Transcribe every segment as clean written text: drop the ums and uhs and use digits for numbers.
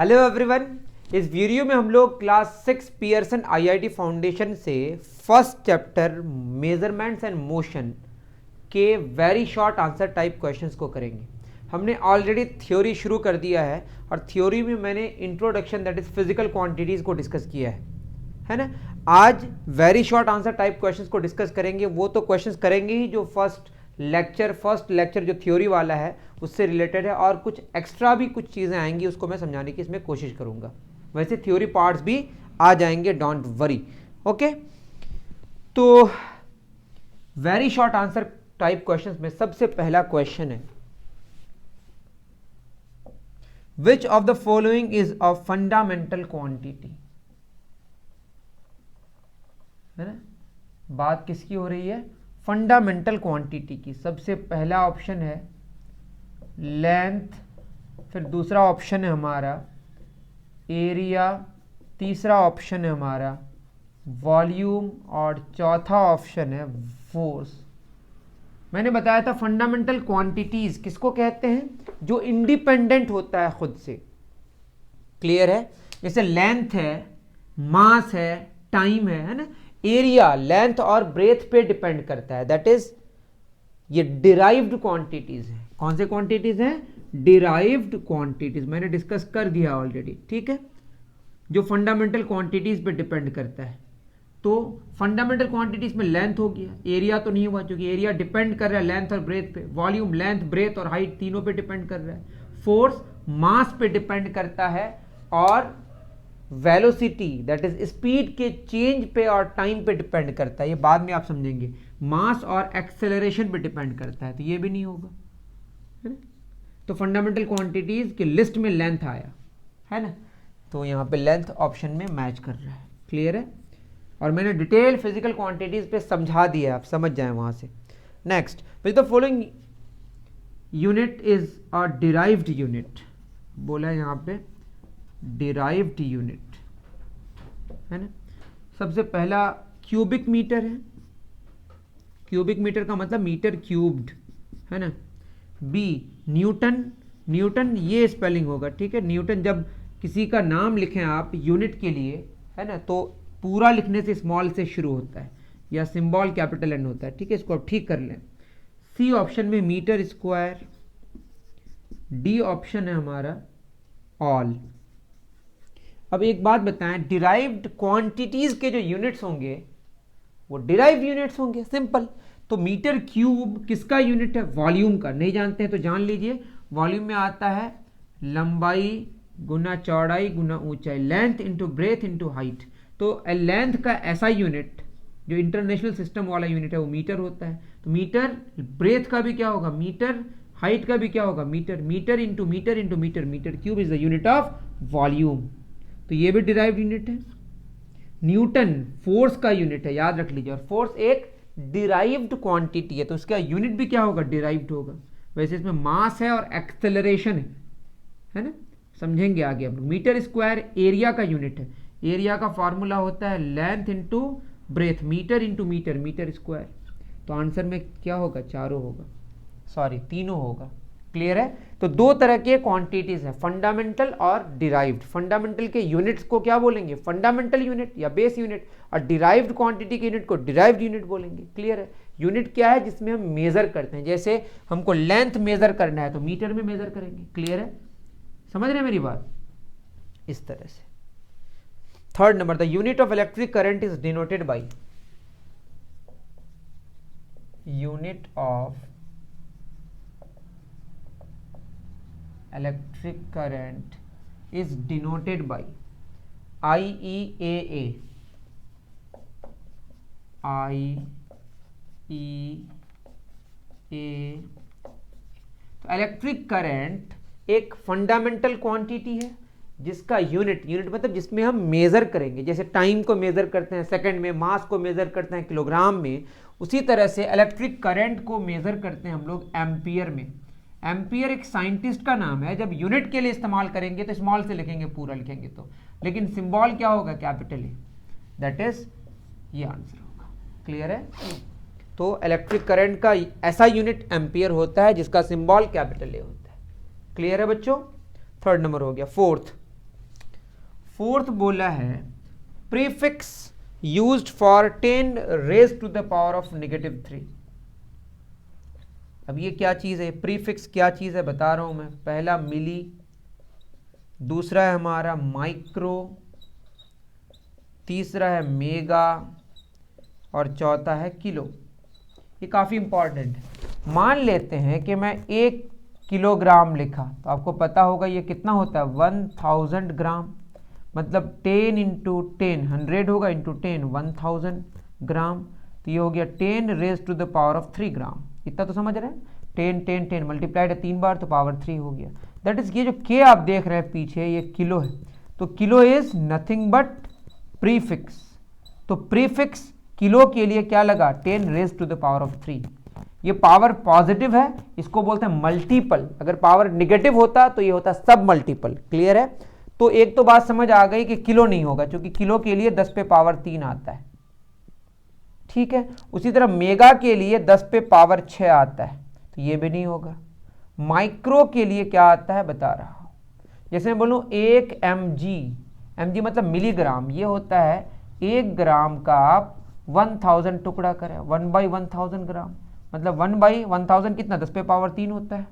Hello everyone, इस video में हम लोग क्लास 6 पियर्सन आईआईटी फाउंडेशन से first chapter measurements and motion के very short answer type questions को करेंगे। हमने ऑलरेडी थ्योरी शुरू कर दिया है और थ्योरी में मैंने introduction that is physical quantities को डिस्कस किया है ना। आज very short answer type questions को डिस्कस करेंगे। वो तो क्वेश्चंस करेंगे ही जो फर्स्ट लेक्चर जो थ्योरी वाला है उससे रिलेटेड है, और कुछ एक्स्ट्रा भी कुछ चीज़ें आएंगी उसको मैं समझाने की इसमें कोशिश करूंगा। वैसे थ्योरी पार्ट्स भी आ जाएंगे, डोंट वरी। ओके, तो very short answer type questions में सबसे पहला क्वेश्चन है, which of the following is a fundamental quantity. है ना, बात किसकी हो रही है? फंडामेंटल क्वांटिटी की। सबसे पहला ऑप्शन है लेंथ, फिर दूसरा ऑप्शन है हमारा एरिया, तीसरा ऑप्शन है हमारा वॉल्यूम और चौथा ऑप्शन है फोर्स। मैंने बताया था फंडामेंटल क्वांटिटीज किसको कहते हैं? जो इंडिपेंडेंट होता है खुद से। क्लियर है? जैसे लेंथ है, मास है, टाइम है ना। एरिया लेंथ और ब्रेथ पे डिपेंड करता है, दैट इज ये डिराइव्ड क्वांटिटीज है। कौन से क्वांटिटीज हैं? Derived quantities. मैंने डिस्कस कर दिया ऑलरेडी, ठीक है, जो फंडामेंटल क्वांटिटीज पे डिपेंड करता है। तो फंडामेंटल क्वांटिटीज में लेंथ हो गया, एरिया तो नहीं हुआ क्योंकि एरिया डिपेंड कर रहा है लेंथ और ब्रेथ पे। वॉल्यूम लेंथ, ब्रेथ और हाइट तीनों पे डिपेंड कर रहा है। फोर्स मास पे डिपेंड करता है, और वेलोसिटी दैट इज स्पीड के चेंज पे और टाइम पे डिपेंड करता है। ये बाद में आप समझेंगे। मास और एक्सेलरेशन पे डिपेंड करता है, तो ये भी नहीं होगा, है ना। तो फंडामेंटल क्वांटिटीज की लिस्ट में लेंथ आया, है ना, तो यहां पे लेंथ ऑप्शन में मैच कर रहा है। क्लियर है? और मैंने डिटेल फिजिकल क्वांटिटीज पे समझा दिया, आप समझ जाए वहां से। Next, which the following unit is a derived unit. बोला है यहां पे डिराइव्ड यूनिट, है ना। सबसे पहला क्यूबिक मीटर है। क्यूबिक मीटर का मतलब मीटर क्यूब्ड, है ना। B newton. न्यूटन ये स्पेलिंग होगा, ठीक है। न्यूटन जब किसी का नाम लिखें आप यूनिट के लिए, है ना, तो पूरा लिखने से स्मॉल से शुरू होता है या सिंबल कैपिटल एन होता है, ठीक है। इसको आप ठीक कर लें। सी ऑप्शन में मीटर स्क्वायर। डी ऑप्शन है हमारा ऑल। अब एक बात बताएं, डिराइव्ड क्वांटिटीज के जो यूनिट्स होंगे वो डिराइव्ड यूनिट्स होंगे, सिंपल। तो मीटर क्यूब किसका यूनिट है? वॉल्यूम का। नहीं जानते हैं तो जान लीजिए, वॉल्यूम में आता है लंबाई गुना चौड़ाई गुना ऊंचाई, length into breath into height. तो लेंथ का ऐसा यूनिट जो इंटरनेशनल सिस्टम वाला यूनिट है वो मीटर होता है। तो मीटर, ब्रेथ का भी क्या होगा? मीटर, हाइट का भी क्या होगा? Metre. Metre into metre into metre, metre cube is the unit of volume. तो ये भी डिराइव्ड यूनिट है। न्यूटन फोर्स का यूनिट है, याद रख लीजिए, और फोर्स एक डिराइव्ड क्वांटिटी है, तो उसका यूनिट भी क्या होगा? डिराइव्ड होगा। वैसे इसमें मास है और एक्सेलरेशन है ना, समझेंगे आगे हम लोग। मीटर स्क्वायर एरिया का यूनिट है। एरिया का फॉर्मूला होता है length into breadth, metre into metre, metre square. तो आंसर में क्या होगा? चारों होगा, सॉरी तीनों होगा। क्लियर है? तो दो तरह के क्वांटिटीज हैं, फंडामेंटल और डिराइव्ड। फंडामेंटल के यूनिट्स को क्या बोलेंगे? फंडामेंटल यूनिट या बेस यूनिट, और डिराइव्ड क्वांटिटी के यूनिट को डिराइव्ड यूनिट बोलेंगे। क्लियर है? यूनिट क्या है? जिसमें हम मेजर करते हैं। जैसे हमको लेंथ मेजर करना है तो मीटर में मेजर करेंगे। क्लियर है? समझ रहे हैं मेरी बात? इस तरह से। Third number, the unit of electric current is denoted by. Unit of electric current is denoted by IEAA। तो इलेक्ट्रिक करंट एक फंडामेंटल क्वांटिटी है जिसका यूनिट मतलब जिसमें हम मेजर करेंगे। जैसे टाइम को मेजर करते हैं सेकंड में, मास को मेजर करते हैं किलोग्राम में, उसी तरह से इलेक्ट्रिक करंट को मेजर करते हैं हम लोग एम्पियर में। एम्पियर एक साइंटिस्ट का नाम है। जब यूनिट के लिए इस्तेमाल करेंगे तो स्मॉल से लिखेंगे, पूरा लिखेंगे तो, लेकिन सिंबल क्या होगा? Capital A. दैट इज ये आंसर होगा। क्लियर है? तो इलेक्ट्रिक करंट का ऐसा यूनिट एम्पियर होता है जिसका सिंबल कैपिटल ए होता है। क्लियर है बच्चों? थर्ड नंबर हो गया। फोर्थ, फोर्थ बोला है prefix used for 10 raise to the power of -3। अब ये क्या चीज है, प्रीफिक्स क्या चीज है बता रहा हूं मैं। पहला मिली, दूसरा है हमारा माइक्रो, तीसरा है मेगा और चौथा है किलो। ये काफी इंपॉर्टेंट है। मान लेते हैं कि मैं 1 किलोग्राम लिखा, तो आपको पता होगा ये कितना होता है 1000 ग्राम, मतलब 10 इंटू 10 100 होगा, इंटू 10 1000 ग्राम, तो ये हो गया 10 raise to the power of 3 gram. इतना तो समझ रहे हैं, 10 10 10 मल्टीप्लाइड है 3 बार तो पावर 3 हो गया। दैट इज ये जो के आप देख रहे हैं पीछे ये किलो है, तो kilo is nothing but prefix. तो प्रीफिक्स किलो के लिए क्या लगा 10 raise to the power of 3। ये पावर पॉजिटिव है, इसको बोलते हैं मल्टीपल। अगर पावर निगेटिव होता तो ये होता सब मल्टीपल। क्लियर है? तो एक तो बात समझ आ गई कि किलो नहीं होगा, क्योंकि किलो के लिए 10 पे पावर 3 आता है। ठीक है, उसी तरह मेगा के लिए 10 पे पावर 6 आता है, तो ये भी नहीं होगा। माइक्रो के लिए क्या आता है बता रहा हूं, जैसे मैं बोलूं 1 mg मतलब मिलीग्राम, ये होता है 1 ग्राम का आप 1000 टुकड़ा करें, 1/1000 ग्राम, मतलब 1/1000 कितना 10 पे पावर 3 होता है,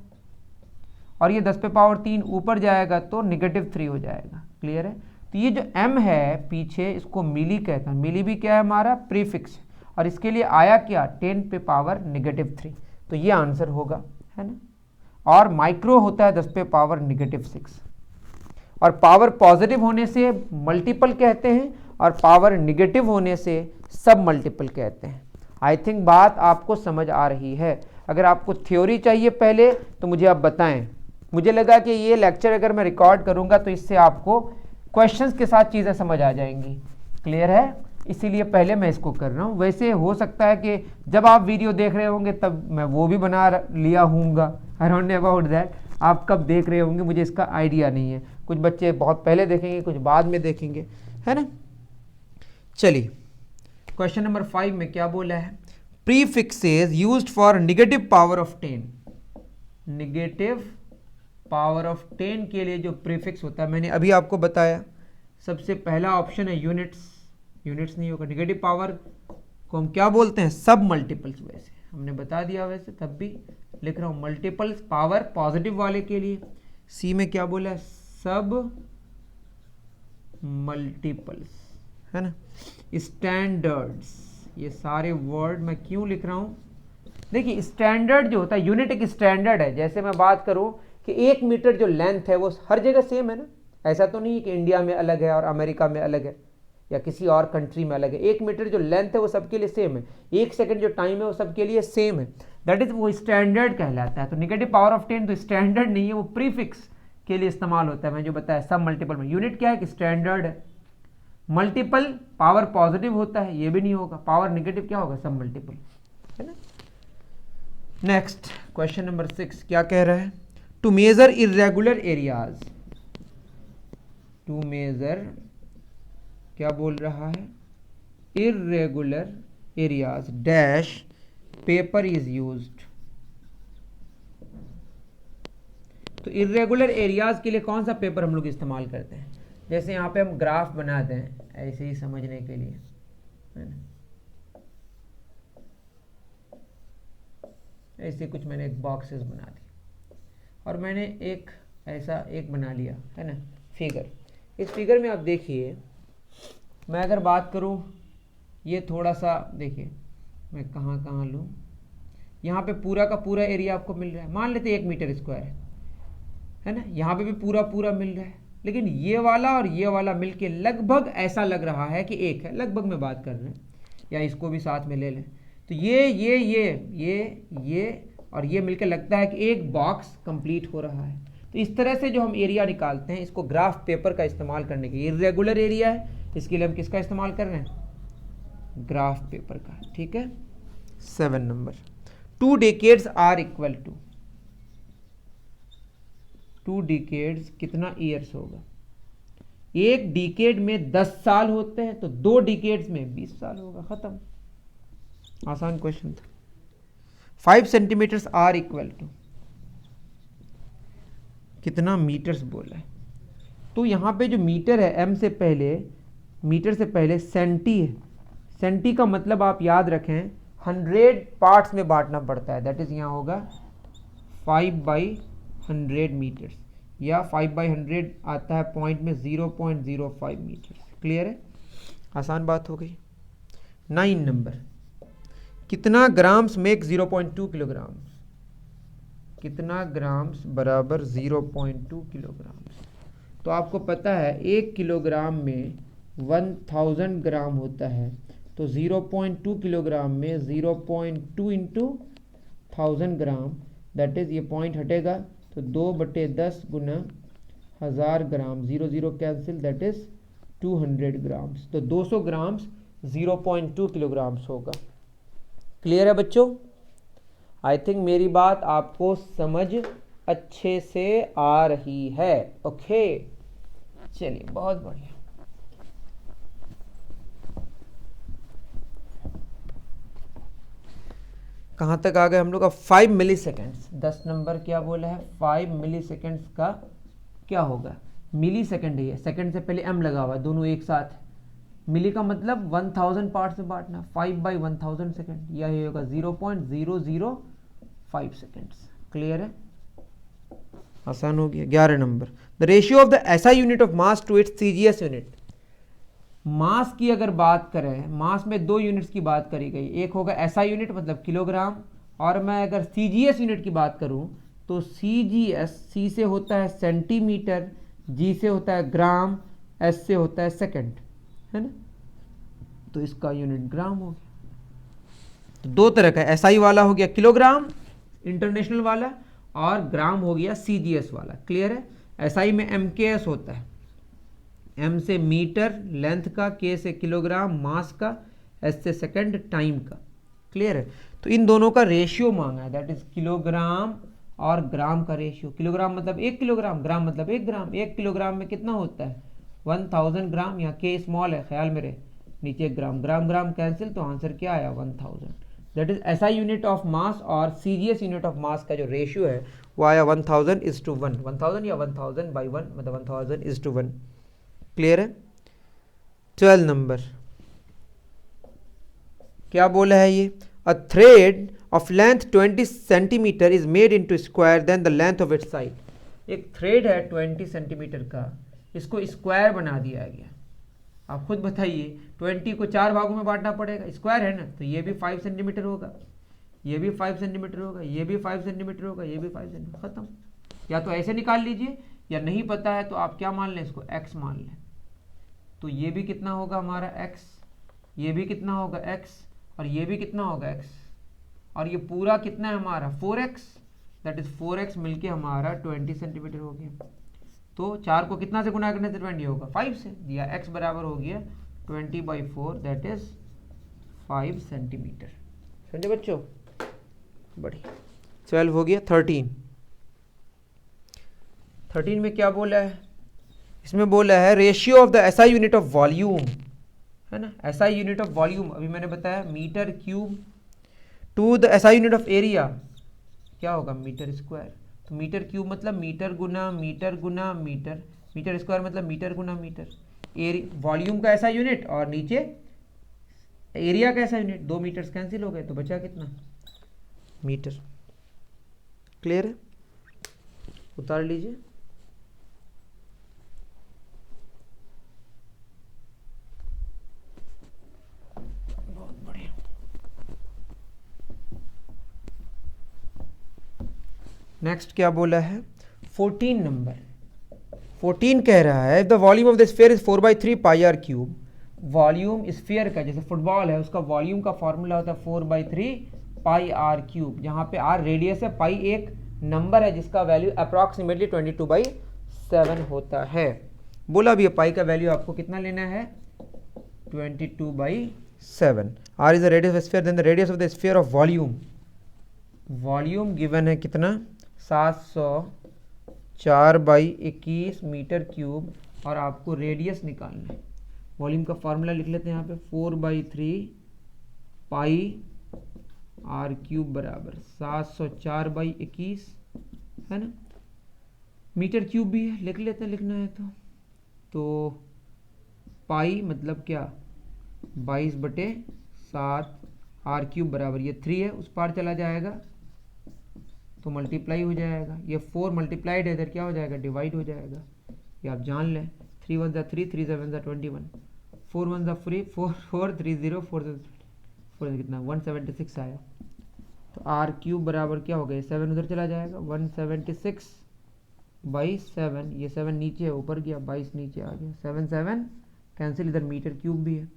और ये 10 पे पावर 3 ऊपर जाएगा तो -3 हो जाएगा। क्लियर है? तो ये जो m है पीछे इसको मिली कहते हैं। मिली भी क्या है हमारा प्रीफिक्स, और इसके लिए आया क्या 10 पे पावर -3, तो ये आंसर होगा, है ना। और माइक्रो होता है 10 पे पावर -6, और पावर पॉजिटिव होने से मल्टीपल कहते हैं और पावर निगेटिव होने से सब मल्टीपल कहते हैं। आई थिंक बात आपको समझ आ रही है। अगर आपको थ्योरी चाहिए पहले तो मुझे आप बताएं। मुझे लगा कि ये लेक्चर अगर मैं रिकॉर्ड करूंगा तो इससे आपको क्वेश्चंस के साथ चीज़ें समझ आ जाएंगी। क्लियर है? इसीलिए पहले मैं इसको कर रहा हूँ। वैसे हो सकता है कि जब आप वीडियो देख रहे होंगे तब मैं वो भी बना लिया हूँगा। I don't know about that, आप कब देख रहे होंगे मुझे इसका आइडिया नहीं है। कुछ बच्चे बहुत पहले देखेंगे, कुछ बाद में देखेंगे, है ना। चलिए क्वेश्चन नंबर 5 में क्या बोला है, prefixes used for negative power of 10। Negative power of 10 के लिए जो प्रीफिक्स होता है मैंने अभी आपको बताया। सबसे पहला ऑप्शन है यूनिट्स। यूनिट्स नहीं होगा। नेगेटिव पावर को हम क्या बोलते हैं सब मल्टीपल्स। वैसे हमने बता दिया, वैसे तब भी लिख रहा हूं मल्टीपल्स पावर पॉजिटिव वाले के लिए। सी में क्या बोला है सब मल्टीपल्स, है ना। स्टैंडर्ड्स, ये सारे वर्ड मैं क्यों लिख रहा हूं, देखिए स्टैंडर्ड जो होता है, यूनिट एक स्टैंडर्ड है। जैसे मैं बात करूं कि 1 मीटर जो लेंथ है वो हर जगह सेम है ना। ऐसा तो नहीं है कि इंडिया में अलग है और अमेरिका में अलग है या किसी और कंट्री में अलग है। 1 मीटर जो लेंथ है वो सबके लिए सेम है। 1 सेकंड जो टाइम है वो सबके लिए सेम है। दैट इज वो स्टैंडर्ड कहलाता है। तो नेगेटिव पावर ऑफ 10 तो स्टैंडर्ड नहीं है, वो प्रीफिक्स के लिए इस्तेमाल होता है। मैं जो बताया सब मल्टीपल में। यूनिट क्या है कि स्टैंडर्ड है। मल्टीपल पावर पॉजिटिव होता है, ये भी नहीं होगा। पावर नेगेटिव क्या होगा सब मल्टीपल, है ना। नेक्स्ट क्वेश्चन नंबर 6 क्या कह रहा है, to measure irregular areas. To measure क्या बोल रहा है, irregular areas dash paper is used. तो इरेगुलर एरियाज के लिए कौन सा पेपर हम लोग इस्तेमाल करते हैं, जैसे यहाँ पे हम ग्राफ बनाते हैं ऐसे ही समझने के लिए, है ना। ऐसे कुछ मैंने एक बॉक्सेस बना दी और मैंने एक ऐसा एक बना लिया, है ना, फिगर। इस फिगर में आप देखिए, मैं अगर बात करूं ये थोड़ा सा देखिए मैं कहाँ लूं, यहाँ पे पूरा का पूरा एरिया आपको मिल रहा है। मान लेते 1 मीटर स्क्वायर है ना। यहाँ पे भी पूरा मिल रहा है, लेकिन ये वाला और ये वाला मिलके लगभग ऐसा लग रहा है कि एक है। लगभग में बात कर रहे हैं, या इसको भी साथ में ले लें तो ये और ये मिलकर लगता है कि एक बॉक्स कंप्लीट हो रहा है। तो इस तरह से जो हम एरिया निकालते हैं इसको ग्राफ पेपर का इस्तेमाल करने के, इरेगुलर एरिया है इसके लिए हम किसका इस्तेमाल कर रहे हैं, ग्राफ पेपर का। ठीक है। 7 number, 2 decades are equal to, 2 decades कितना ईयर्स होगा। 1 डिकेड में 10 साल होते हैं, तो 2 डिकेड्स में 20 साल होगा। खत्म, आसान क्वेश्चन था। 5 सेंटीमीटर्स आर इक्वल टू कितना मीटर्स बोला है, तो यहाँ पे जो मीटर है एम से पहले, मीटर से पहले सेंटी है। सेंटी का मतलब आप याद रखें 100 पार्ट्स में बांटना पड़ता है, दैट इज यहाँ होगा 5/100 मीटर्स, या 5/100 आता है पॉइंट में 0.05 मीटर्स। क्लियर है, आसान बात हो गई। 9 नंबर, कितना ग्राम्स मेक 0.2 किलोग्राम, कितना ग्राम्स बराबर 0.2 किलोग्राम। तो आपको पता है 1 किलोग्राम में 1000 ग्राम होता है, तो 0.2 किलोग्राम में 0.2 इंटू 1000 ग्राम, दैट इज ये पॉइंट हटेगा तो 2/10 गुना 1000 ग्राम, 0 कैंसिल, दैट इज 200 ग्राम्स। तो 200 ग्राम्स 0.2 किलोग्राम्स होगा। क्लियर है बच्चों? आई थिंक मेरी बात आपको समझ अच्छे से आ रही है। ओके, चलिए बहुत बढ़िया। कहां तक आ गए हम लोग? 5 मिली सेकेंड्स। 10 नंबर क्या बोला है? 5 मिली सेकेंड्स का क्या होगा? मिली सेकेंड ही है, सेकेंड से पहले एम लगा हुआ है, दोनों एक साथ। मिली का मतलब 1000 पार्ट्स में बांटना, 5/1000 सेकेंड, यह होगा 0.005 सेकेंड्स। क्लियर है, आसान हो गया। 11 number, the ratio of the SI unit of mass to its CGS unit. Mass की अगर बात करें, मास में 2 यूनिट्स की बात करी गई, एक होगा एसआई यूनिट मतलब किलोग्राम, और मैं अगर सीजीएस यूनिट की बात करूं तो सीजीएस, सी से होता है सेंटीमीटर, जी से होता है ग्राम, एस से होता है सेकंड, है ना। तो इसका यूनिट ग्राम हो गया। तो 2 तरह का, एसआई वाला हो गया किलोग्राम इंटरनेशनल वाला, और ग्राम हो गया सीजीएस वाला। क्लियर है, एसआई में एमकेएस होता है, एम से मीटर लेंथ का, के से किलोग्राम मास का, एस से सेकंड टाइम का। क्लियर है, तो इन दोनों का रेशियो मांगा है, दैट इज किलोग्राम और ग्राम का रेशियो। किलोग्राम मतलब 1 किलोग्राम, ग्राम मतलब 1 ग्राम। 1 किलोग्राम में कितना होता है? 1000 ग्राम, यहाँ के स्मॉल है, ख्याल में रहे, नीचे ग्राम, ग्राम ग्राम कैंसिल, तो आंसर क्या आया? 1000। That is SI unit of मास और सीजीएस यूनिट ऑफ मास का जो रेशियो है वो आया 1000:1, 1000 या 1000/1, मतलब 1000:1। क्लियर है। 12 नंबर क्या बोला है ये? A thread of length 20 centimetre is made into square then the length of its side. एक थ्रेड है 20 सेंटीमीटर का, इसको स्क्वायर बना दिया गया। आप खुद बताइए, 20 को 4 भागों में बांटना पड़ेगा, स्क्वायर है ना, तो ये भी 5 सेंटीमीटर होगा, ये भी 5 सेंटीमीटर होगा, ये भी 5 सेंटीमीटर होगा, ये भी 5 सेंटीमीटर, खत्म। या तो ऐसे निकाल लीजिए, या नहीं पता है तो आप क्या मान लें, इसको x मान लें। तो ये भी कितना होगा हमारा x, ये भी कितना होगा x, और ये भी कितना होगा x, और ये पूरा कितना है हमारा 4x, दैट इज 4x मिलके हमारा 20 सेंटीमीटर हो गया। तो 4 को कितना से गुना करने से 20 होगा? 5 से, दिया x बराबर हो गया 20/4, दैट इज 5 सेंटीमीटर। समझे बच्चों? बढ़िया। 12 हो गया। 13 में क्या बोला है? इसमें बोला है ratio of the SI unit of volume, है ना। एसआई यूनिट ऑफ वॉल्यूम अभी मैंने बताया metre cube, to the SI unit of area क्या होगा? Metre square. तो मीटर क्यूब मतलब मीटर गुना मीटर गुना मीटर, मीटर स्क्वायर मतलब मीटर गुना मीटर। वॉल्यूम का ऐसा यूनिट और नीचे एरिया का ऐसा यूनिट, 2 मीटर्स कैंसिल हो गए, तो बचा कितना? मीटर। क्लियर है, उतार लीजिए। बहुत बढ़िया। नेक्स्ट क्या बोला है? 14 नंबर। 14 कह रहा है the volume of the sphere is 4/3 pi r cube. Volume sphere का, जैसे फुटबॉल है उसका वॉल्यूम का फॉर्मूला होता है 4/3 पाई आर क्यूब, जहां पे आर रेडियस है, पाई एक नंबर है जिसका वैल्यू अप्रॉक्सीमेटली 22/7 होता है। बोला भी पाई का वैल्यू आपको कितना लेना है? 22/7। R is the radius of sphere, then the radius of the sphere of volume, volume given है कितना? 704/21 मीटर क्यूब, और आपको रेडियस निकालना है। वॉल्यूम का फॉर्मूला लिख लेते हैं यहाँ पे, 4/3 पाई आर क्यूब बराबर 704/21, है ना। मीटर क्यूब भी है, लिख लेते हैं, लिखना है तो तो पाई मतलब क्या 22/7 r³ बराबर ये 3 है, उस पार चला जाएगा तो मल्टीप्लाई हो जाएगा, ये 4 मल्टीप्लाइड है इधर क्या हो जाएगा डिवाइड हो जाएगा, ये आप जान लें। 3 1 ज़ा 3, 3 7 ज़ा 21, 4 1 ज़ा 4, 4 3 0, 4 कितना 176 आया। तो r³ बराबर क्या हो गया 7 उधर चला जाएगा 176/7, ये 7 नीचे है ऊपर गया 22 नीचे आ गया 7 7 कैंसिल, इधर मीटर क्यूब भी है।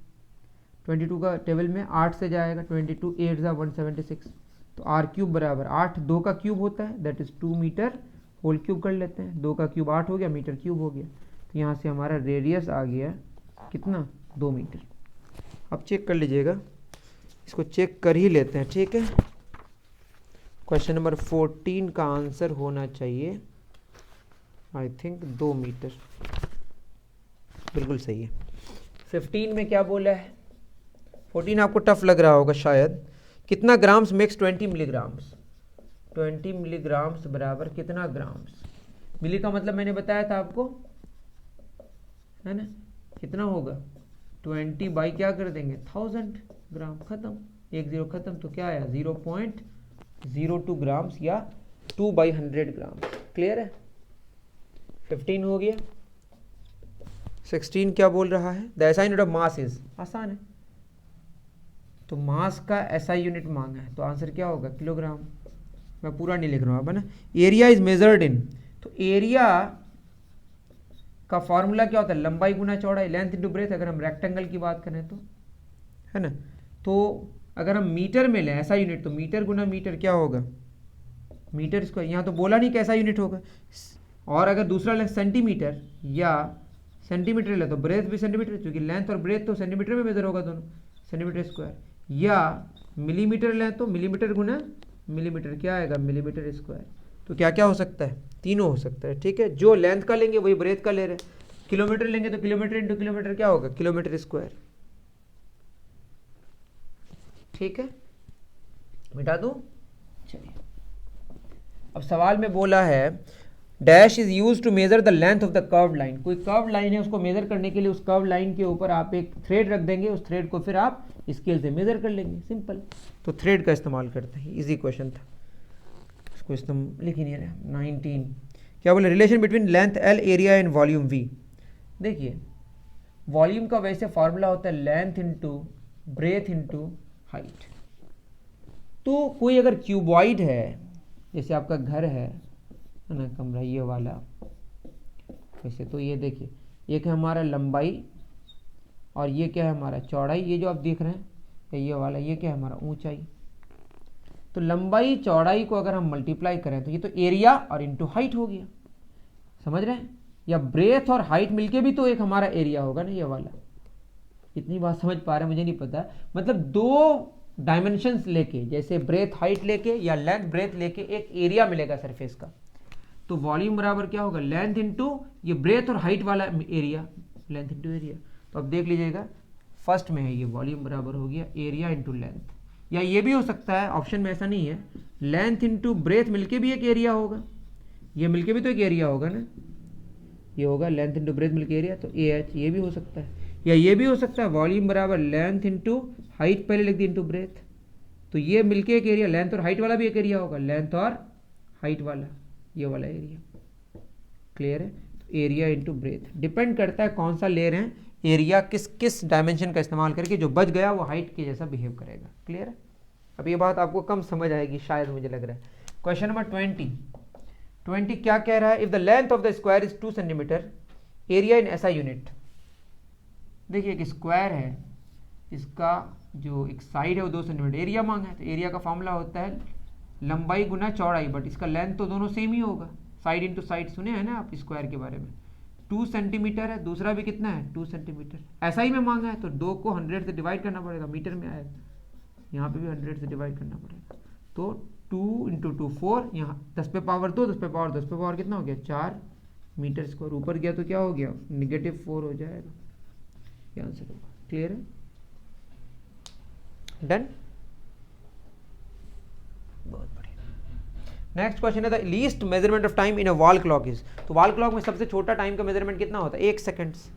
22 का टेबल में 8 से जाएगा 22 8 ज़ा 176, तो r³ बराबर 8 2 का क्यूब होता है that is 2 metre whole cube कर लेते हैं, 2 का क्यूब 8 हो गया मीटर क्यूब हो गया, तो यहाँ से हमारा रेडियस आ गया कितना 2 मीटर। अब चेक कर लीजिएगा, इसको चेक कर ही लेते हैं ठीक है। क्वेश्चन नंबर 14 का आंसर होना चाहिए आई थिंक 2 मीटर, बिल्कुल सही है। 15 में क्या बोला है, 14 आपको टफ लग रहा होगा शायद। कितना ग्राम्स मेक्स 20 मिलीग्राम्स, 20 मिलीग्राम्स बराबर कितना ग्राम्स, मिली का मतलब मैंने बताया था आपको है ना, कितना होगा 20 बाई क्या कर देंगे 1000 ग्राम, खत्म, 1 0 खत्म, तो क्या आया 0.02 ग्राम्स या 2/100 ग्राम। क्लियर है, 15 हो गया। 16 क्या बोल रहा है, the SI unit of mass is, आसान है, तो मास का एसआई यूनिट मांगा है तो आंसर क्या होगा किलोग्राम। मैं पूरा नहीं लिख रहा हूँ अब है ना। एरिया इज मेजर्ड इन, तो एरिया का फॉर्मूला क्या होता है लंबाई गुना चौड़ाई, लेंथ इनटू ब्रेथ, अगर हम रेक्टेंगल की बात करें तो है ना। तो अगर हम मीटर में लें ऐसा यूनिट तो मीटर गुना मीटर क्या होगा मीटर स्क्वायर, यहाँ तो बोला नहीं कैसा यूनिट होगा। और अगर दूसरा लें सेंटीमीटर या सेंटीमीटर ले तो ब्रेथ भी सेंटीमीटर, क्योंकि लेंथ और ब्रेथ तो सेंटीमीटर में मेजर होगा दोनों, सेंटीमीटर स्क्वायर, या मिलीमीटर लें तो मिलीमीटर गुना मिलीमीटर क्या आएगा मिलीमीटर स्क्वायर। तो क्या क्या हो सकता है तीनों हो सकता है ठीक है। जो लेंथ का लेंगे वही ब्रेथ का ले रहे हैं, किलोमीटर लेंगे तो किलोमीटर इंटू किलोमीटर क्या होगा किलोमीटर स्क्वायर, ठीक है मिटा दूं। चलिए अब सवाल में बोला है dash is use to measure the length of the curve line, कोई कर्व लाइन है उसको मेजर करने के लिए उस कर्व लाइन के ऊपर आप एक थ्रेड रख देंगे, उस थ्रेड को फिर आप स्केल से मेजर कर लेंगे, सिंपल। तो थ्रेड का इस्तेमाल करते हैं, इजी क्वेश्चन था, इसको इस्तेमाल लिख ही नहीं रहा। 19 क्या बोले, relation between length L area and volume we. देखिए वॉल्यूम का वैसे फॉर्मूला होता है length into breath into height. तो कोई अगर क्यूबॉइड है, जैसे आपका घर है ना कमरा ये वाला, वैसे तो ये देखिए एक है हमारा लंबाई और ये क्या है हमारा चौड़ाई, ये जो आप देख रहे हैं ये वाला, ये क्या है हमारा ऊंचाई। तो लंबाई चौड़ाई को अगर हम मल्टीप्लाई करें तो ये तो एरिया और इंटू हाइट हो गया, समझ रहे हैं। या ब्रेथ और हाइट मिलके भी तो एक हमारा एरिया होगा ना ये वाला। इतनी बात समझ पा रहे हैं मुझे नहीं पता, मतलब दो डायमेंशंस लेके जैसे ब्रेथ हाइट लेके या लेंथ ब्रेथ लेके एक एरिया मिलेगा सरफेस का। तो वॉल्यूम बराबर क्या होगा लेंथ इंटू ये ब्रेथ और हाइट वाला एरिया, लेंथ इंटू एरिया। तो अब देख लीजिएगा फर्स्ट में है ये वॉल्यूम बराबर हो गया एरिया इंटू लेंथ, या ये भी हो सकता है ऑप्शन में ऐसा नहीं है लेंथ इंटू ब्रेथ मिलके भी एक एरिया होगा, ये मिलके भी तो एक एरिया होगा ना, ये होगा लेंथ इंटू ब्रेथ मिलके एरिया, तो AH ये भी हो सकता है। या ये भी हो सकता है वॉल्यूम बराबर लेंथ इंटू हाइट, पहले लिख दी इंटू ब्रेथ, तो ये मिलके एक एरिया, लेंथ और हाइट वाला भी एक एरिया होगा, लेंथ और हाइट वाला ये वाला एरिया। क्लियर है, तो एरिया इंटू ब्रेथ डिपेंड करता है कौन सा ले रहे हैं, एरिया किस किस डायमेंशन का इस्तेमाल करके, जो बच गया वो हाइट के जैसा बिहेव करेगा। क्लियर है, अब ये बात आपको कम समझ आएगी शायद मुझे लग रहा है। क्वेश्चन नंबर 20 क्या कह रहा है, if the length of the square is 2 centimetre area in ऐसा यूनिट। देखिए एक स्क्वायर है, इसका जो एक साइड है वो 2 सेंटीमीटर, एरिया मांगा है, तो एरिया का फॉर्मूला होता है लंबाई गुना चौड़ाई, बट इसका लेंथ तो दोनों सेम ही होगा, साइड इंटू साइड सुने हैं ना आप स्क्वायर के बारे में। 2 सेंटीमीटर है, दूसरा भी कितना है 2 सेंटीमीटर, ऐसा ही में मांगा है तो 2 को 100 से डिवाइड करना पड़ेगा, मीटर में आएगा, यहाँ पे भी 100 से डिवाइड करना पड़ेगा, तो 2 इंटू 2 4, यहाँ 10 पे पावर 2, 10 पे पावर 10 पे पावर कितना हो गया 4 मीटर स्क्वायर, ऊपर गया तो क्या हो गया -4 हो जाएगा, ये आंसर होगा। क्लियर है, डन, बहुत बढ़िया। नेक्स्ट क्वेश्चन है the least measurement of time in a wall clock is, तो वॉल क्लॉक में सबसे छोटा टाइम का मेजरमेंट कितना होता है, 1 seconds.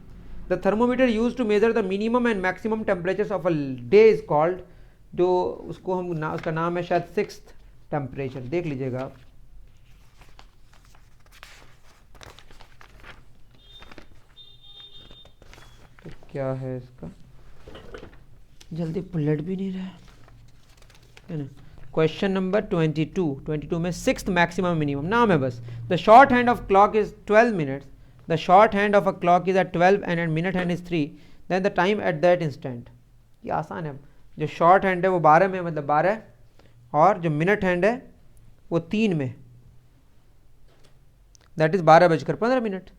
The thermometer use to measure the minimum and maximum temperature of a day is called, जो उसको हम उसका नाम है शायद 6th टेम्परेचर, देख लीजिएगा आप। तो क्या है इसका, जल्दी पलट भी नहीं रहा है ना। क्वेश्चन नंबर 22 में 6th मैक्सिमम मिनिमम नाम है बस। The short hand of clock is 12 minutes, the short hand of a clock is at 12 and minute hand is 3, then the time at that instant. ये आसान है, जो शॉर्ट हैंड है वो 12 में, मतलब 12, और जो मिनट हैंड है वो 3 में, दैट इज 12:15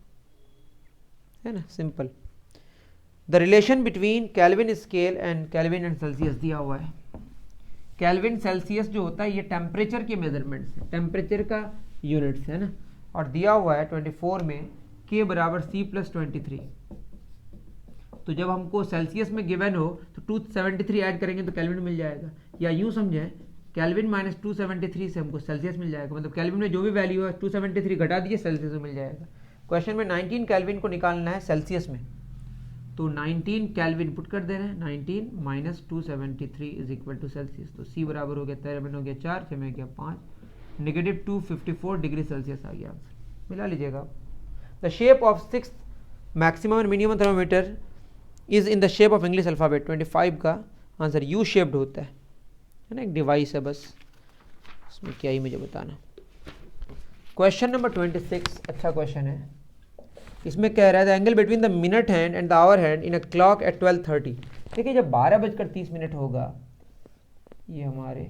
है ना, simple. The relation between kelvin scale and kelvin and Celsius दिया हुआ है। केल्विन सेल्सियस जो होता है ये टेम्परेचर के मेजरमेंट से, टेम्परेचर का यूनिट्स है ना, और दिया हुआ है 24 में K बराबर C+23। तो जब हमको सेल्सियस में गिवन हो तो 273 ऐड करेंगे तो केल्विन मिल जाएगा, या यूं समझें केल्विन माइनस 273 से हमको सेल्सियस मिल जाएगा, मतलब केल्विन में जो भी वैल्यू है 273 घटा दीजिए सेल्सियस में मिल जाएगा। क्वेश्चन में 19 केल्विन को निकालना है सेल्सियस में, तो 19 केल्विन पुट कर दे रहे हैं, 19 minus 273 is equal to Celsius, तो C बराबर हो गया 13 हो गया 4, 6 में गया 5, नेगेटिव 254 डिग्री सेल्सियस आ गया आंसर, मिला लीजिएगा। The shape of 6th maximum and minimum thermometer is in the shape of English alphabet. 25 का आंसर यू शेप्ड होता है ना, एक डिवाइस है बस, इसमें क्या ही मुझे बताना। क्वेश्चन नंबर 26 अच्छा क्वेश्चन है, इसमें कह रहा है the angle between the minute hand and the hour hand in a clock at 12:30। देखिए जब 12:30 होगा, ये हमारे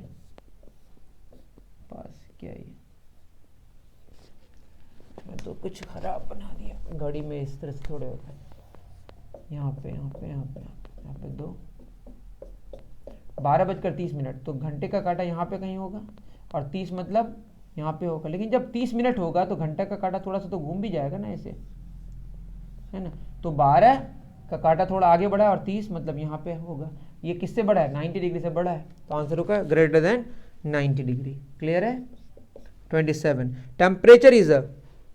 पास क्या है, मैं तो कुछ खराब बना दिया घड़ी में, इस तरह से थोड़े होता है, यहाँ पे 2 12:30, तो घंटे का काटा यहाँ पे कहीं होगा, और 30 मतलब यहाँ पे होगा, लेकिन जब 30 मिनट होगा तो घंटे का काटा थोड़ा सा तो घूम भी जाएगा ना ऐसे, है ना। तो 12 का काटा थोड़ा आगे बढ़ा और 30 मतलब यहाँ पे होगा, ये किससे बड़ा है, 90 डिग्री से बड़ा है, तो आंसर होगा ग्रेटर देन 90 डिग्री। क्लियर है। 27 temperature is a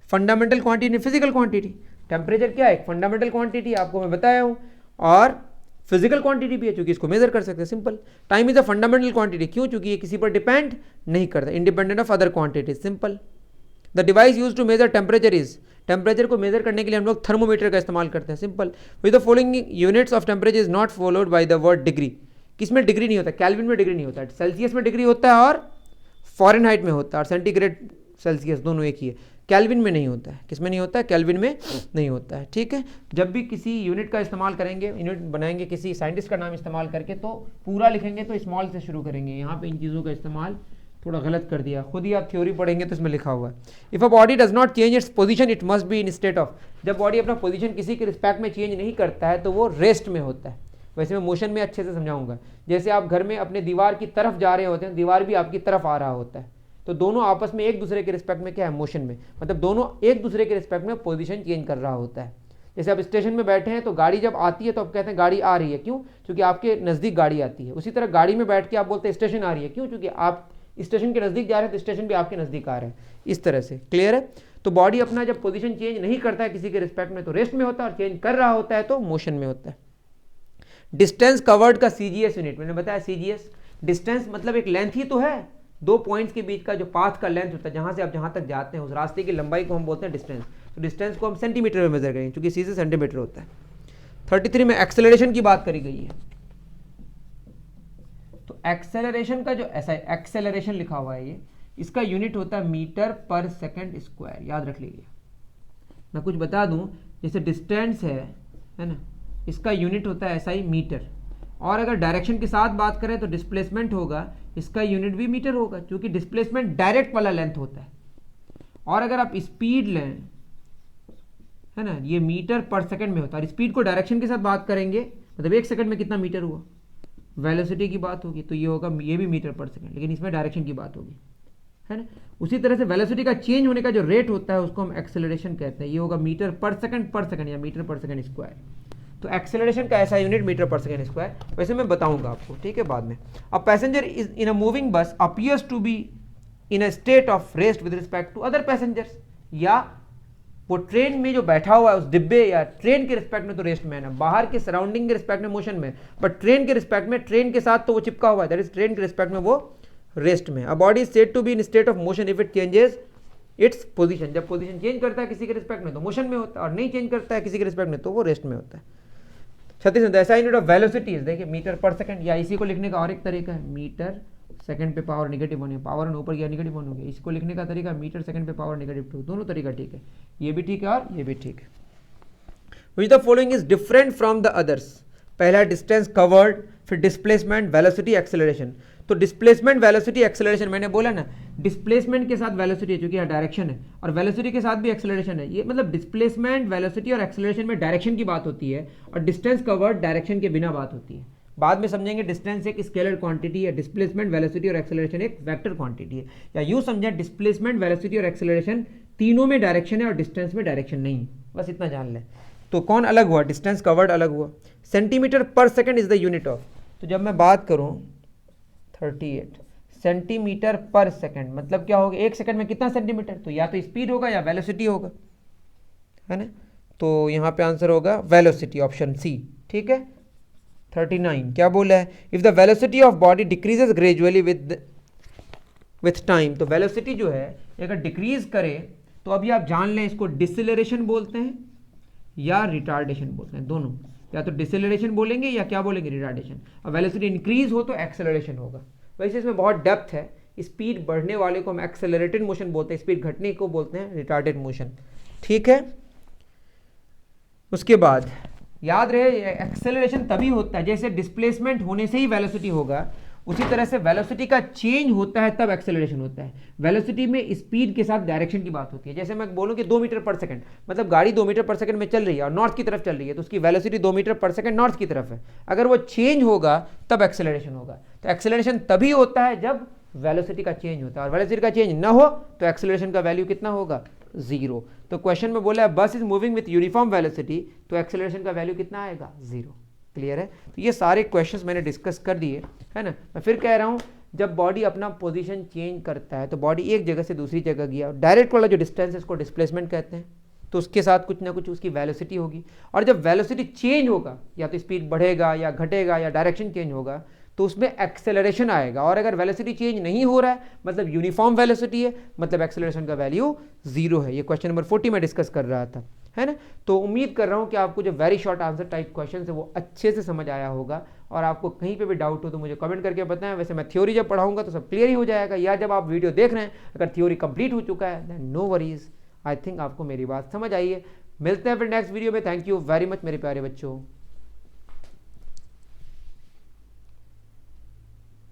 fundamental quantity, physical quantity. Temperature क्या है, फंडामेंटल क्वांटिटी आपको मैं बताया हूँ, और फिजिकल क्वांटिटी भी है क्योंकि इसको मेजर कर सकते हैं, simple. Time is a fundamental quantity, क्यों, क्योंकि ये किसी पर डिपेंड नहीं करता, independent of other quantities, simple. The device use to measure temperature is, temperature को मेजर करने के लिए हम लोग थर्मोमीटर का इस्तेमाल करते हैं, simple. With the following units of temperature is not followed by the word degree. किसमें डिग्री नहीं होता, केल्विन में डिग्री नहीं होता, सेल्सियस में डिग्री होता है और फॉरेनहाइट में होता है, और सेंटीग्रेड सेल्सियस दोनों एक ही है, केल्विन में नहीं होता है। किसमें नहीं होता है, केल्विन में नहीं होता है, ठीक है। जब भी किसी यूनिट का इस्तेमाल करेंगे, यूनिट बनाएंगे किसी साइंटिस्ट का नाम इस्तेमाल करके, तो पूरा लिखेंगे तो स्मॉल से शुरू करेंगे। यहाँ पे इन चीज़ों का इस्तेमाल थोड़ा गलत कर दिया, खुद ही आप थ्योरी पढ़ेंगे तो इसमें लिखा हुआ है। If a body does not change its position it must be in state of, जब बॉडी अपना पोजीशन किसी के रिस्पेक्ट में चेंज नहीं करता है तो वो रेस्ट में होता है। वैसे मैं मोशन में अच्छे से समझाऊंगा, जैसे आप घर में अपने दीवार की तरफ जा रहे होते हैं, दीवार भी आपकी तरफ आ रहा होता है, तो दोनों आपस में एक दूसरे के रिस्पेक्ट में क्या है, मोशन में, मतलब दोनों एक दूसरे के रिस्पेक्ट में पोजीशन चेंज कर रहा होता है। जैसे आप स्टेशन में बैठे हैं तो गाड़ी जब आती है तो आप कहते हैं गाड़ी आ रही है, क्यों, क्योंकि आपके नज़दीक गाड़ी आती है। उसी तरह गाड़ी में बैठ के आप बोलते हैं स्टेशन आ रही है, क्यों, क्योंकि आप स्टेशन के नज़दीक जा रहे हैं तो स्टेशन भी आपके नज़दीक आ रहे हैं, इस तरह से। क्लियर है। तो बॉडी अपना जब पोजीशन चेंज नहीं करता है किसी के रिस्पेक्ट में तो रेस्ट में होता है, और चेंज कर रहा होता है तो मोशन में होता है। डिस्टेंस कवर्ड का CGS यूनिट, मैंने बताया CGS, डिस्टेंस मतलब एक लेंथ ही तो है, 2 पॉइंट्स के बीच का जो पाथ का लेंथ होता है, जहां से आप जहां तक जाते हैं उस रास्ते की लंबाई को हम बोलते हैं डिस्टेंस। तो डिस्टेंस को हम सेंटीमीटर में मेजर करेंगे क्योंकि C से सेंटीमीटर होता है। 33 में एक्सेलरेशन की बात करी गई है, तो एक्सेलरेशन का जो ऐसा एक्सेलरेशन लिखा हुआ है, ये इसका यूनिट होता है मीटर पर सेकंड स्क्वायर, याद रख लीजिए। मैं कुछ बता दूं, जैसे डिस्टेंस है ना, इसका यूनिट होता है SI मीटर, और अगर डायरेक्शन के साथ बात करें तो डिस्प्लेसमेंट होगा, इसका यूनिट भी मीटर होगा, क्योंकि डिस्प्लेसमेंट डायरेक्ट वाला लेंथ होता है। और अगर आप स्पीड लें, है ना, ये मीटर पर सेकंड में होता है, और स्पीड को डायरेक्शन के साथ बात करेंगे, मतलब 1 सेकंड में कितना मीटर हुआ, वेलोसिटी की बात होगी, तो ये होगा, ये भी मीटर पर सेकंड, लेकिन इसमें डायरेक्शन की बात होगी, है ना। उसी तरह से वेलोसिटी का चेंज होने का जो रेट होता है उसको हम एक्सेलरेशन कहते हैं, ये होगा मीटर पर सेकंड या मीटर पर सेकंड स्क्वायर। तो एक्सेलरेशन का ऐसा यूनिट मीटर पर सेकंड स्क्वायर, वैसे मैं बताऊंगा आपको, ठीक है, बाद में। अब passenger is in a moving bus appears to be in a state of rest with respect to other passengers, या वो ट्रेन में जो बैठा हुआ है उस डिब्बे या ट्रेन के रिस्पेक्ट में तो रेस्ट में है ना, बाहर के सराउंडिंग के रिस्पेक्ट में मोशन में, बट ट्रेन के रिस्पेक्ट में, ट्रेन के साथ तो वो चिपका हुआ है, दैट इज ट्रेन के रिस्पेक्ट में वो रेस्ट में। A body is said to be in state of motion if it changes its position, जब पोजीशन चेंज करता है किसी के रिस्पेक्ट में तो मोशन में होता है, और नहीं चेंज करता है किसी के रिस्पेक्ट में तो वो रेस्ट में होता है। 36 ऐसा यूनिट ऑफ वेलोसिटीज, देखिए मीटर पर सेकंड, या इसी को लिखने का और एक तरीका है, मीटर सेकंड पे पावर नेगेटिव 1 है, पावर ऊपर गया नेगेटिव 1 हो गया, इसको लिखने का तरीका मीटर सेकंड पे पावर नेगेटिव 2, दोनों तरीका ठीक है, ये भी ठीक है और ये भी ठीक है। Which the following is different from the others, पहला डिस्टेंस कवर्ड, फिर डिस्प्लेसमेंट, वेलोसिटी, एक्सेलरेशन। तो डिस्प्लेसमेंट, वेलोसिटी, एक्सेलरेशन, मैंने बोला ना डिस्प्लेसमेंट के साथ वेलोसिटी है क्योंकि यहाँ डायरेक्शन है, और वेलोसिटी के साथ भी एक्सेलरेशन है, ये मतलब डिस्प्लेसमेंट, वेलोसिटी और एक्सेलरेशन में डायरेक्शन की बात होती है, और डिस्टेंस कवर्ड डायरेक्शन के बिना बात होती है। बाद में समझेंगे डिस्टेंस एक स्केलर क्वांटिटी है, डिस्प्लेसमेंट, वेलोसिटी और एक्सेलरेशन एक वेक्टर क्वांटिटी है, या यूं समझें डिस्प्लेसमेंट, वेलोसिटी और एक्सेलरेशन तीनों में डायरेक्शन है और डिस्टेंस में डायरेक्शन नहीं है, बस इतना जान लें। तो कौन अलग हुआ, डिस्टेंस कवर्ड अलग हुआ। सेंटीमीटर पर second is the unit of, तो जब मैं बात करूं 38 सेंटीमीटर पर सेकंड मतलब क्या होगा, एक सेकंड में कितना सेंटीमीटर, तो या तो स्पीड होगा या वेलोसिटी होगा, है ना, तो यहां पे आंसर होगा वेलोसिटी, ऑप्शन सी, ठीक है। 39 क्या बोला है, if the velocity of body decreases gradually with time, तो वेलोसिटी जो है अगर डिक्रीज करे तो अभी आप जान लें इसको डिसेलरेशन बोलते हैं या रिटार्डेशन बोलते हैं, दोनों, या तो डिसेलरेशन बोलेंगे या क्या बोलेंगे, रिटार्डेशन। अब वेलोसिटी इंक्रीज हो तो एक्सेलरेशन होगा। वैसे इसमें बहुत डेप्थ है, स्पीड बढ़ने वाले को हम एक्सेलरेटेड मोशन बोलते हैं, स्पीड घटने को बोलते हैं रिटार्डेड मोशन, ठीक है। उसके बाद याद रहे एक्सेलरेशन तभी होता है जैसे डिस्प्लेसमेंट होने से ही वेलोसिटी होगा, उसी तरह से वेलोसिटी का चेंज होता है तब एक्सेलरेशन होता है। वेलोसिटी में स्पीड के साथ डायरेक्शन की बात होती है, जैसे मैं बोलूं कि 2 मीटर पर सेकंड, मतलब गाड़ी 2 मीटर पर सेकंड में चल रही है और नॉर्थ की तरफ चल रही है, तो उसकी वेलोसिटी 2 मीटर पर सेकंड नॉर्थ की तरफ है, अगर वो चेंज होगा तब एक्सेलरेशन होगा। तो एक्सेलरेशन तभी होता है जब वेलोसिटी का चेंज होता है, और वेलोसिटी का चेंज ना हो तो एक्सेलरेशन का वैल्यू कितना होगा, 0। तो क्वेश्चन में बोला है बस is moving with uniform velocity, तो एक्सेलरेशन का वैल्यू कितना आएगा, 0। क्लियर है। तो ये सारे क्वेश्चंस मैंने डिस्कस कर दिए, है ना। मैं फिर कह रहा हूँ जब बॉडी अपना पोजीशन चेंज करता है तो बॉडी एक जगह से दूसरी जगह गया, डायरेक्ट वाला जो डिस्टेंस है इसको डिस्प्लेसमेंट कहते हैं, तो उसके साथ कुछ ना कुछ उसकी वेलोसिटी होगी, और जब वेलोसिटी चेंज होगा या तो स्पीड बढ़ेगा या घटेगा या डायरेक्शन चेंज होगा तो उसमें एक्सेलरेशन आएगा, और अगर वेलोसिटी चेंज नहीं हो रहा है मतलब यूनिफॉर्म वेलोसिटी है, मतलब एक्सेलरेशन का वैल्यू 0 है। ये क्वेश्चन नंबर 40 में डिस्कस कर रहा था, है ना। तो उम्मीद कर रहा हूँ कि आपको जो very short answer type question है वो अच्छे से समझ आया होगा, और आपको कहीं पे भी डाउट हो तो मुझे कमेंट करके बताएं। वैसे मैं थ्योरी जब पढ़ाऊंगा तो सब क्लियर ही हो जाएगा, या जब आप वीडियो देख रहे हैं अगर थ्योरी कंप्लीट हो चुका है then no worries, I think आपको मेरी बात समझ आई है। मिलते हैं फिर नेक्स्ट वीडियो में। थैंक यू वेरी मच मेरे प्यारे बच्चों।